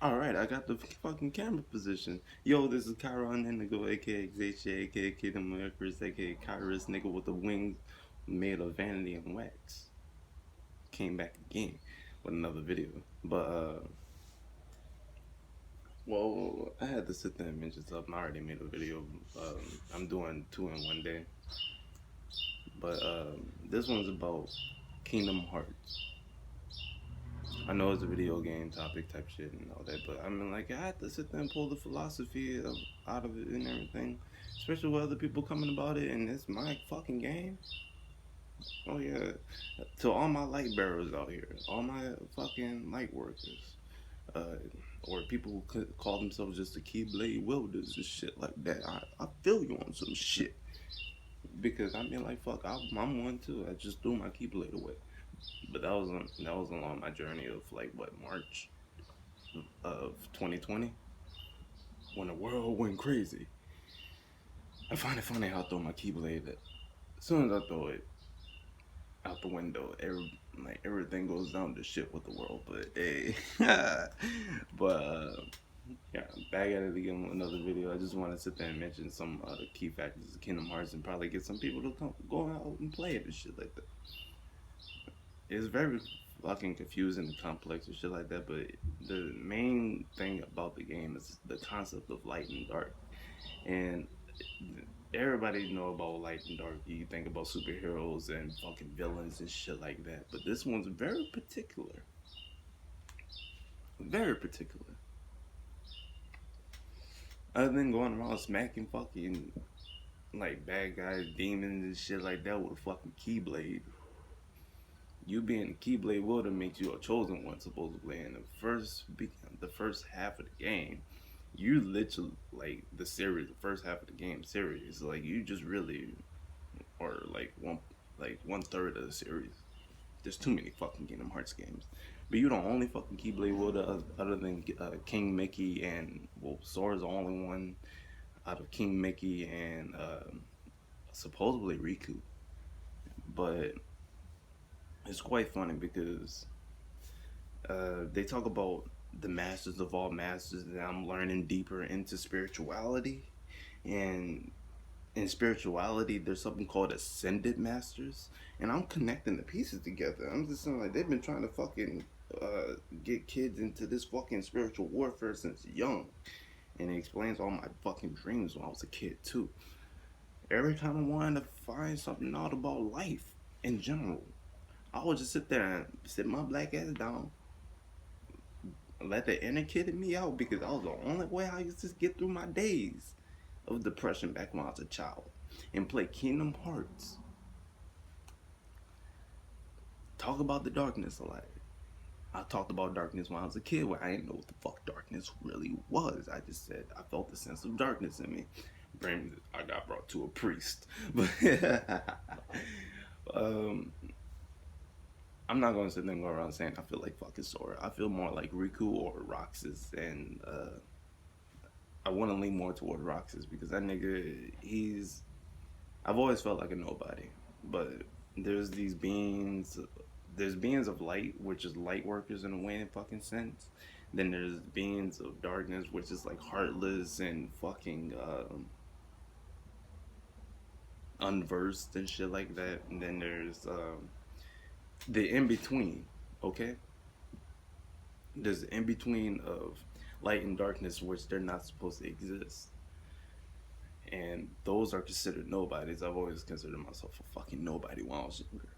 Alright, I got the fucking camera position. Yo, this is Chiron Indigo, aka Xatia, aka Kingdom Icarus, aka Kyrus, nigga with the wings made of vanity and wax. Came back again with another video. But, well, I had to sit there and mention something. I already made a video. I'm doing two in one day. But, this one's about Kingdom Hearts. I know it's a video game topic type shit and all that, but I mean, like, I had to sit there and pull the philosophy out of it and everything, especially with other people coming about it, and it's my fucking game. Oh yeah, to all my light bearers out here, all my fucking light workers, uh, or people who could call themselves just the Keyblade wielders and shit like that. I feel you on some shit because I mean, like, fuck, I'm one too. I just threw my Keyblade away, but that was along my journey of like what March of 2020 when the world went crazy. I find it funny how I throw my Keyblade. As soon as I throw it out the window, everything goes down to shit with the world. But hey, but yeah, back at it again with another video. I just want to sit there and mention some key factors of Kingdom Hearts and probably get some people to go out and play it and shit like that. It's very fucking confusing and complex and shit like that. But the main thing about the game is the concept of light and dark. And everybody know about light and dark. You think about superheroes and fucking villains and shit like that. But this one's very particular. Very particular. Other than going around smacking fucking like bad guys, demons and shit like that with a fucking keyblade. You being a keyblade wielder makes you a chosen one supposedly. In the first half of the game, you literally like the series, the first half of the game series, like you just really or like one third of the series. There's too many fucking Kingdom Hearts games, but you the only fucking Keyblade wielder other than King Mickey and well, Sora's the only one out of King Mickey and supposedly Riku. But it's quite funny because they talk about the masters of all masters, and I'm learning deeper into spirituality and in spirituality, there's something called ascended masters, and I'm connecting the pieces together. I'm just saying, like, they've been trying to fucking get kids into this fucking spiritual warfare since young, and it explains all my fucking dreams when I was a kid too. Every time I wanted to find something out about life in general, I would just sit there and sit my black ass down, let the inner kid in me out because that was the only way I used to get through my days of depression back when I was a child and play Kingdom Hearts. Talk about the darkness a lot. I talked about darkness when I was a kid where I didn't know what the fuck darkness really was. I just said I felt the sense of darkness in me. I got brought to a priest. But um, I'm not going to sit there and go around saying I feel like fucking Sora. I feel more like Riku or Roxas, and I want to lean more toward Roxas because that nigga, I've always felt like a nobody, but there's these beings. There's beings of light, which is light workers in a way, in fucking sense. Then there's beings of darkness, which is like heartless and fucking unversed and shit like that. And then there's the in between. Okay, there's the in between of light and darkness, which they're not supposed to exist. And those are considered nobodies. I've always considered myself a fucking nobody when I was younger.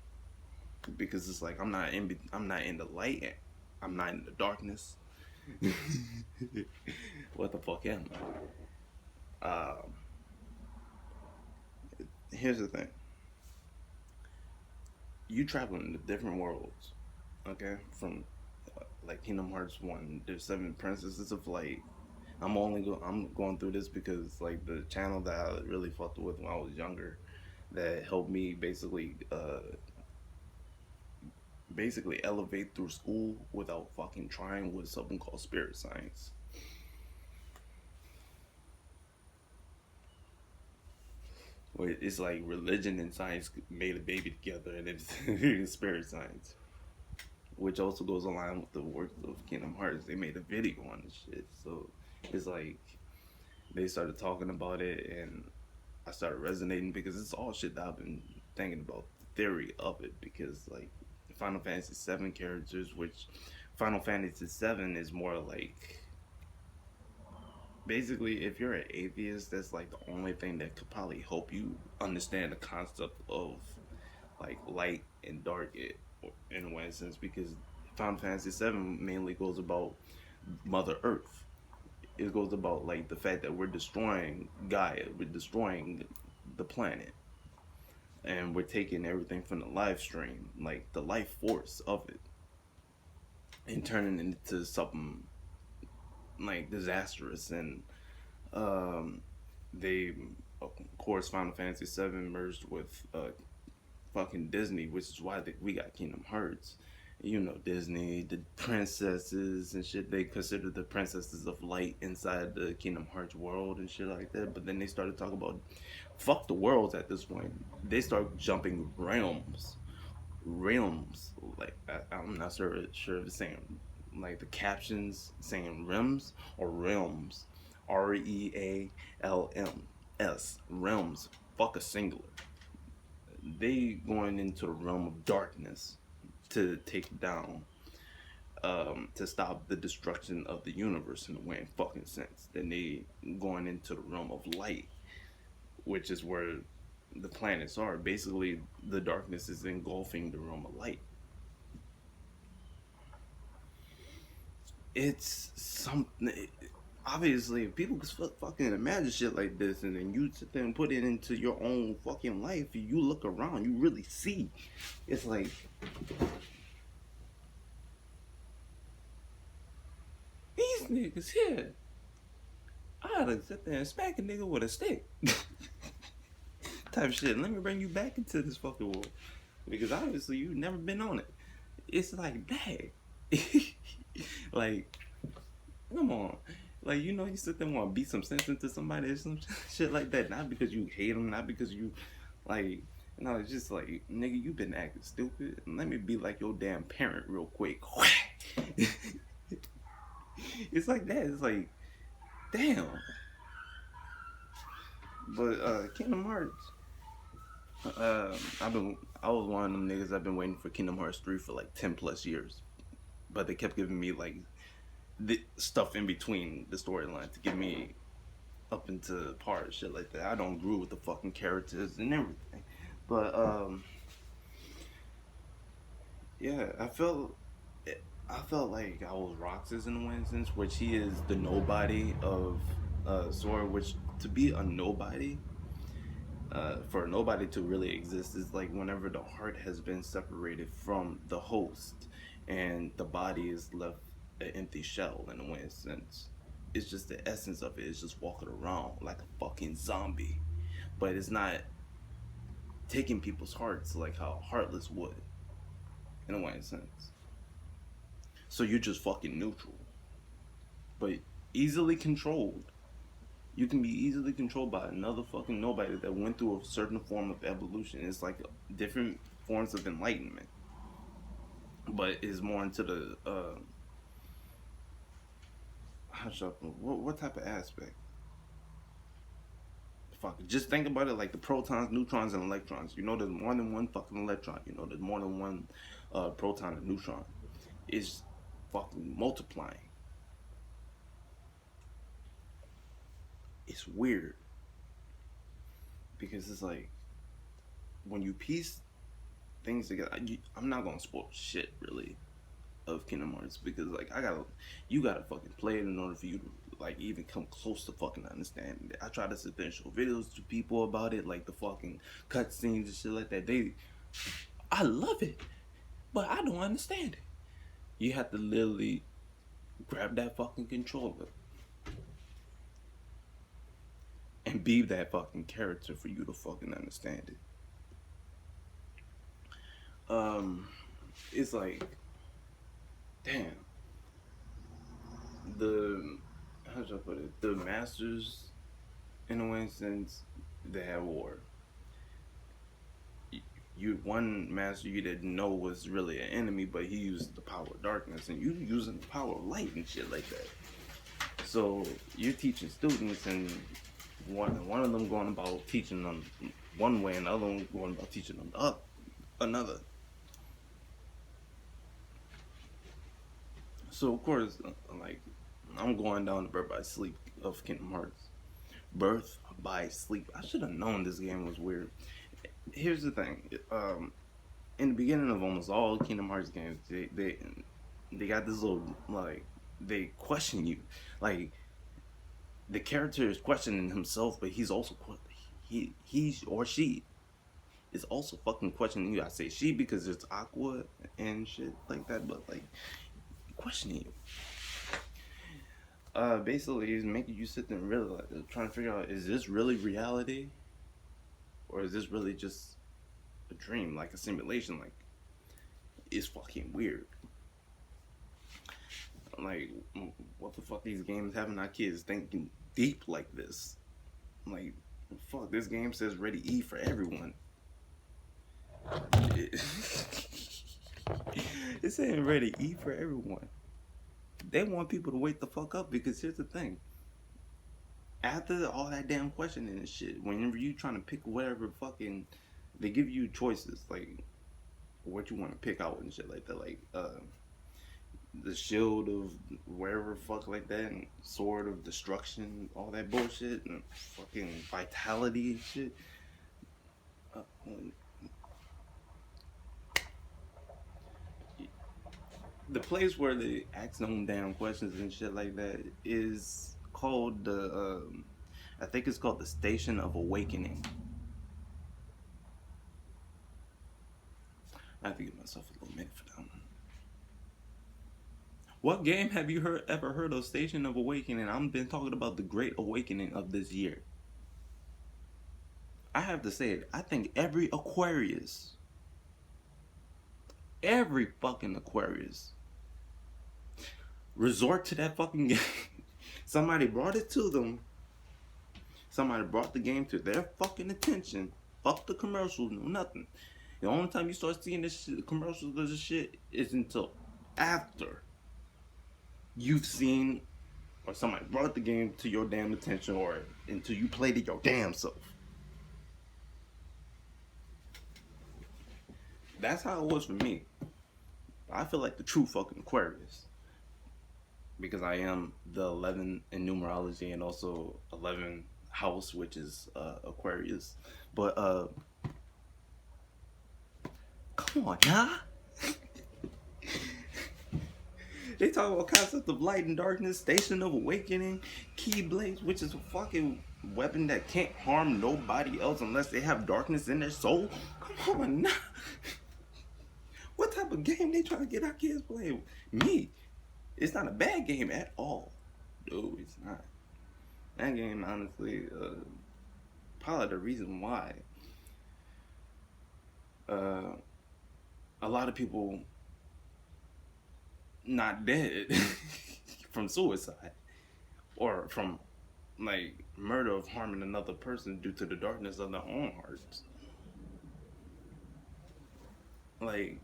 Because it's like I'm not in the light, I'm not in the darkness. What the fuck am I? Here's the thing: you travel into different worlds, okay? From like Kingdom Hearts One, there's seven princesses of light. I'm going through this because like the channel that I really fucked with when I was younger, that helped me basically elevate through school without fucking trying was something called spirit science. Where it's like religion and science made a baby together, and it's spirit science. which also goes along with the works of Kingdom Hearts. They made a video on this shit, so it's like they started talking about it, and I started resonating because it's all shit that I've been thinking about the theory of it. Because like Final Fantasy VII characters, which Final Fantasy VII is more like basically if you're an atheist, that's like the only thing that could probably help you understand the concept of like light and dark in one sense, because Final Fantasy VII mainly goes about Mother Earth. It goes about like the fact that we're destroying Gaia, we're destroying the planet, and we're taking everything from the live stream, like the life force of it, and turning it into something like disastrous. And um, they, of course, Final Fantasy VII merged with fucking Disney, which is why we got Kingdom Hearts. You know, Disney, the princesses and shit, they consider the princesses of light inside the Kingdom Hearts world and shit like that. But then they started talking about fuck the worlds at this point. They start jumping realms. Realms. Like, I'm not sure if it's saying, like, the captions saying rims or realms. REALMS. Realms. Fuck a singular. They going into the realm of darkness to take down, to stop the destruction of the universe in a way fucking sense. Then they going into the realm of light, which is where the planets are. Basically, the darkness is engulfing the realm of light. It's something. Obviously, if people can fucking imagine shit like this, and then you sit there and put it into your own fucking life, you look around, you really see. It's like these niggas here. I oughta sit there and smack a nigga with a stick. Type of shit. Let me bring you back into this fucking world. Because obviously you've never been on it. It's like, dang. Like, come on. Like, you know, you sit there and want to beat some sense into somebody or some shit like that. Not because you hate them, not because you, like, no, it's just like, nigga, you been acting stupid. Let me be like your damn parent real quick. It's like that. It's like, damn. But Kingdom Hearts, I was one of them niggas. I've been waiting for Kingdom Hearts 3 for like 10 plus years, but they kept giving me like the stuff in between the storyline to get me up into part shit like that. I don't agree with the fucking characters and everything, but yeah, I felt like I was Roxas in one sense, which he is the nobody of Sora, which to be a nobody, for nobody to really exist is like whenever the heart has been separated from the host and the body is left an empty shell in a way sense. It's just the essence of it is just walking around like a fucking zombie. But it's not taking people's hearts like how Heartless would, in a way sense. So you're just fucking neutral. But easily controlled. You can be easily controlled by another fucking nobody that went through a certain form of evolution. It's like different forms of enlightenment, but it's more into the how should I put, what type of aspect? Fuck, just think about it like the protons, neutrons, and electrons. You know, there's more than one fucking electron. You know, there's more than one proton and neutron. It's fucking multiplying. It's weird because it's like when you piece things together. I'm not gonna spoil shit really of Kingdom Hearts because like you gotta fucking play it in order for you to like even come close to fucking understanding it. I try to sit there and show videos to people about it, like the fucking cutscenes and shit like that. I love it, but I don't understand it. You have to literally grab that fucking controller and be that fucking character for you to fucking understand it. It's like, damn, the how should I put it? The masters, in a way, sense, they have war. one master you didn't know was really an enemy, but he used the power of darkness, and you using the power of light and shit like that. So you're teaching students, and one of them going about teaching them one way, and the other one going about teaching them another. So of course, like, I'm going down the Birth by Sleep of Kingdom Hearts. Birth by Sleep. I should have known this game was weird. Here's the thing. In the beginning of almost all Kingdom Hearts games, they got this little, like, they question you. Like, the character is questioning himself, but he's also he or she is also fucking questioning you. I say she because it's Aqua and shit like that, but like, questioning you. Basically, he's making you sit there and really like, trying to figure out, is this really reality, or is this really just a dream, like a simulation? Like, it's fucking weird. Like, what the fuck, these games having our kids thinking deep like this? Like, fuck, this game says ready E for everyone. It's saying ready E for everyone. They want people to wake the fuck up, because here's the thing. After all that damn questioning and shit, whenever you trying to pick whatever fucking, they give you choices, like, what you want to pick out and shit like that, like, the shield of wherever fuck like that, and sword of destruction, all that bullshit, and fucking vitality and shit. The place where they ask them damn questions and shit like that is called the, I think it's called the Station of Awakening. I have to give myself a little minute for that one. What game have you ever heard of Station of Awakening? I've been talking about the Great Awakening of this year. I have to say it. I think every fucking Aquarius, resort to that fucking game. Somebody brought it to them. Somebody brought the game to their fucking attention. Fuck the commercials, no nothing. The only time you start seeing this shit, commercials of this shit, is until after you've seen, or somebody brought the game to your damn attention, or until you played it your damn self. That's how it was for me. I feel like the true fucking Aquarius, because I am the 11 in numerology, and also 11 house, which is Aquarius. But come on, nah. They talk about concept of light and darkness, Station of Awakening, Keyblades, which is a fucking weapon that can't harm nobody else unless they have darkness in their soul. Come on, nah. What type of game they trying to get our kids playing? Me. It's not a bad game at all. No, it's not. That game, honestly, probably the reason why a lot of people not dead from suicide, or from, like, murder of harming another person due to the darkness of their own hearts. Like,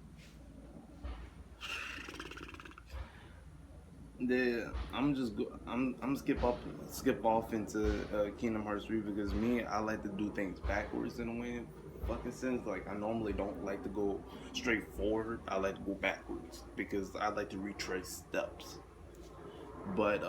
I'm skip off into Kingdom Hearts 3, because me, I like to do things backwards in a way, fucking sense. Like, I normally don't like to go straight forward. I like to go backwards, because I like to retrace steps. But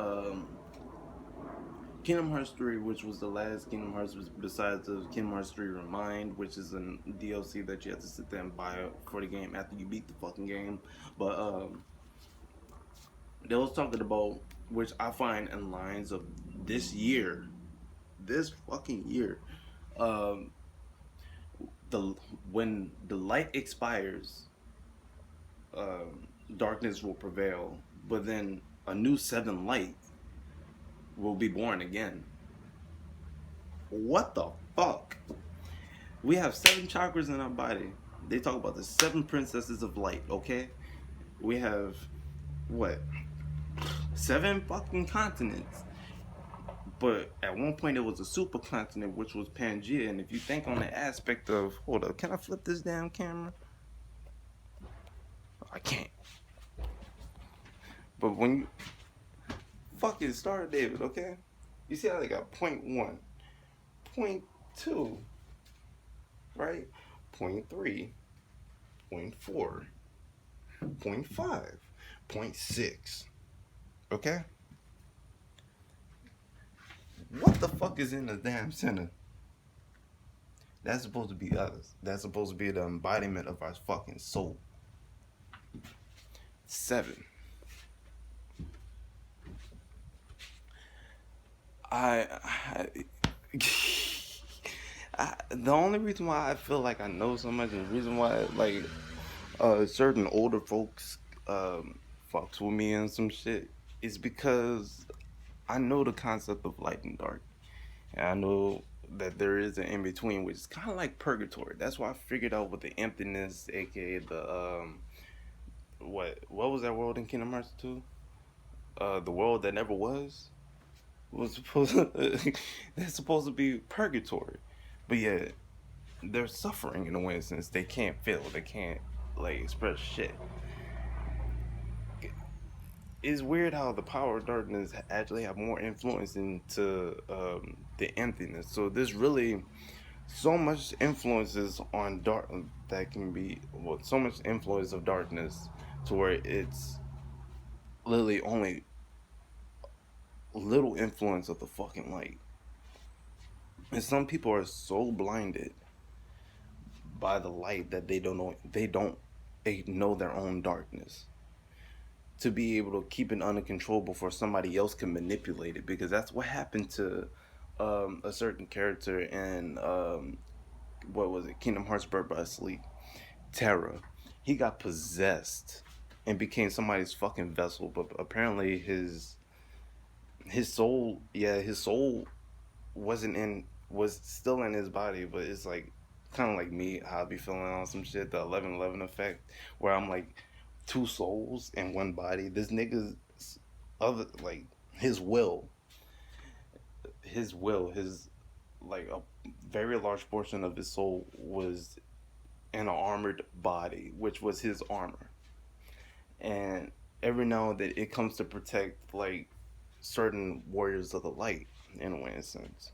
Kingdom Hearts 3, which was the last Kingdom Hearts besides the Kingdom Hearts 3 Remind, which is a DLC that you have to sit there and buy for the game after you beat the fucking game. But they was talking about, which I find in lines of this year, this fucking year, when the light expires, darkness will prevail, but then a new 7 light will be born again. What the fuck? We have 7 chakras in our body. They talk about the 7 princesses of light, okay? We have, what, 7 fucking continents. But at one point it was a supercontinent, which was Pangea. And if you think on the aspect of, hold up, can I flip this damn camera? I can't. But when you fucking Star David, okay? You see how they got point 0.1, point 0.2, right? Point 0.3, point 0.4, point 0.5, point 0.6. Okay? What the fuck is in the damn center? That's supposed to be us. That's supposed to be the embodiment of our fucking soul. 7. The only reason why I feel like I know so much, and the reason why like certain older folks fucks with me and some shit, is because I know the concept of light and dark, and I know that there is an in between, which is kind of like purgatory. That's why I figured out what the emptiness, aka the what was that world in Kingdom Hearts 2? The world that never was supposed to, that's supposed to be purgatory, but yet they're suffering in a way since they can't feel, they can't like express shit. It's weird how the power of darkness actually have more influence into the emptiness. So there's really so much influences on dark that can be, well, so much influence of darkness to where it's literally only little influence of the fucking light. And some people are so blinded by the light that they don't know their own darkness, to be able to keep it under control before somebody else can manipulate it. Because that's what happened to a certain character in what was it, Kingdom Hearts Birth by Sleep, Terra. He got possessed and became somebody's fucking vessel, but apparently his soul, his soul was still in his body. But it's like kind of like me, how I be feeling on some shit, the 11/11 effect, where I'm like 2 souls in 1 body. This nigga's other, like, his like a very large portion of his soul was in an armored body, which was his armor. And every now and then it comes to protect like certain warriors of the light, in a way, in a sense.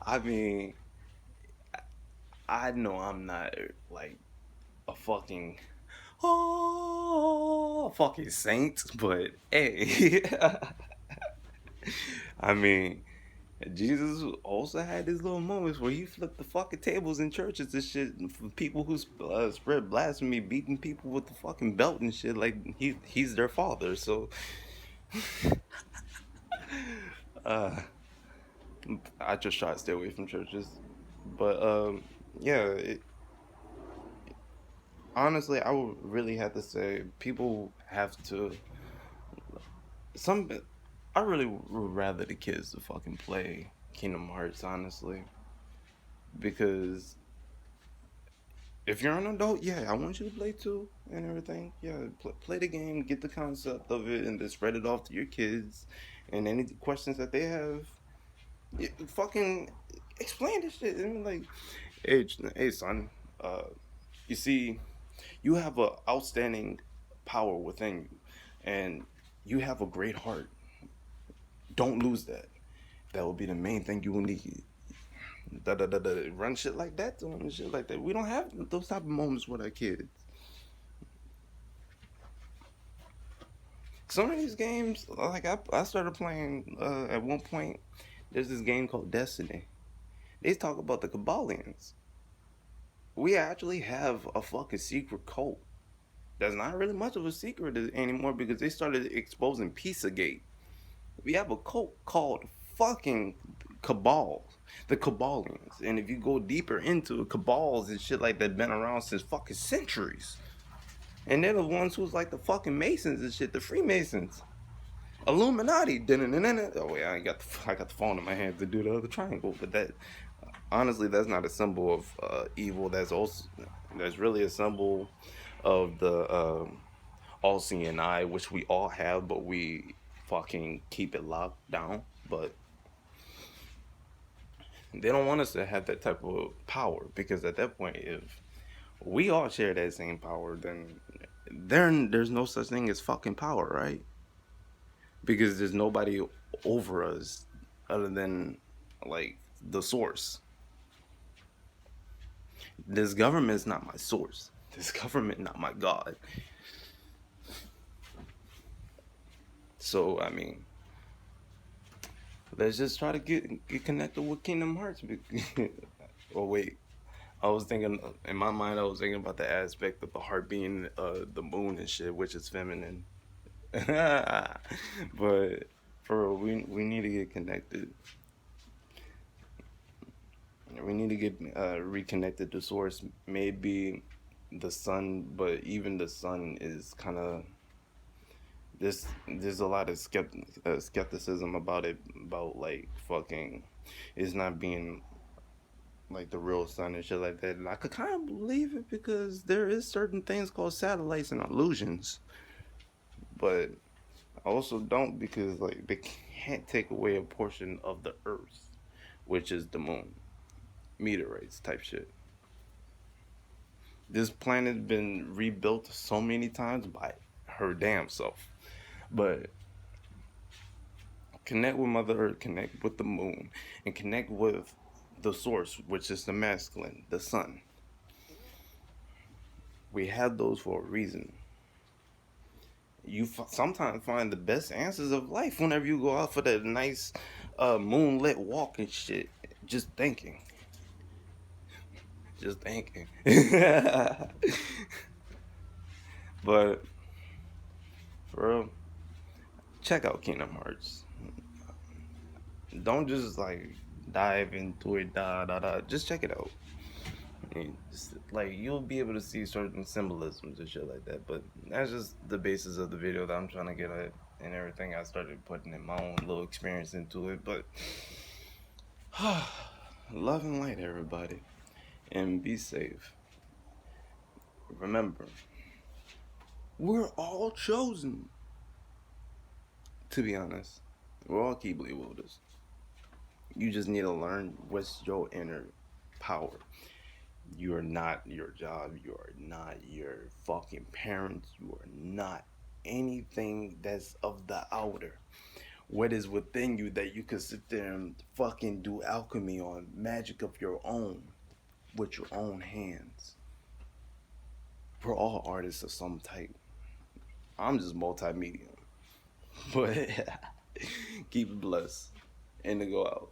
I mean, I know I'm not like a fucking fucking saint, but hey, I mean, Jesus also had his little moments where he flipped the fucking tables in churches and shit for people who spread blasphemy, beating people with the fucking belt and shit. Like he's their father, so uh, I just try to stay away from churches. But yeah, honestly, I would really have to say people have to. Some, I really would rather the kids to fucking play Kingdom Hearts, honestly, because if you're an adult, yeah, I want you to play too and everything. Yeah, play the game, get the concept of it, and then spread it off to your kids. And any questions that they have, fucking explain this shit. I mean, like, hey, son, uh, you see, you have a outstanding power within you, and you have a great heart. Don't lose that. That will be the main thing you will need. Run shit like that to them and shit like that. We don't have those type of moments with our kids. Some of these games, like I started playing at one point. There's this game called Destiny. They talk about the Kabbalians. We actually have a fucking secret cult. That's not really much of a secret anymore because they started exposing Pizzagate. We have a cult called fucking Cabal, the Kabbalians. And if you go deeper into it, Cabals and shit like that been around since fucking centuries. And they're the ones who's like the fucking Masons and shit, the Freemasons. Illuminati. Oh wait, I got the phone in my hand to do the other triangle, but that honestly, that's not a symbol of evil. That's really a symbol of the all-seeing eye, which we all have, but we fucking keep it locked down. But they don't want us to have that type of power, because at that point, if we all share that same power, then there's no such thing as fucking power, right? Because there's nobody over us other than like the source. This government is not my source. This government not my God. So I mean, let's just try to get connected with Kingdom Hearts. Oh wait, I was thinking in my mind. I was thinking about the aspect of the heart being the moon and shit, which is feminine. But for real, we need to get connected. We need to get reconnected to source. Maybe the sun, but even the sun is kind of there's a lot of skepticism about it, about like fucking it's not being like the real sun and shit like that. And I could kind of believe it, because there is certain things called satellites and illusions, but I also don't, because like they can't take away a portion of the earth, which is the moon, meteorites type shit. This planet's been rebuilt so many times by her damn self. But connect with Mother Earth, connect with the moon, and connect with the source, which is the masculine, the sun. We have those for a reason. You sometimes find the best answers of life whenever you go out for that nice moonlit walk and shit. Just thinking. Just thinking. But for real, check out Kingdom Hearts. Don't just like dive into it, Just check it out. I mean, like you'll be able to see certain symbolisms and shit like that. But that's just the basis of the video that I'm trying to get at, and everything. I started putting in my own little experience into it. But love and light, everybody, and be safe. Remember, we're all chosen. To be honest, we're all Keyblade wielders. You just need to learn what's your inner power. You are not your job. You are not your fucking parents. You are not anything that's of the outer. What is within you that you could sit there and fucking do alchemy on, magic of your own, with your own hands. We're all artists of some type. I'm just multimedia. But keep it blessed. Indigo out.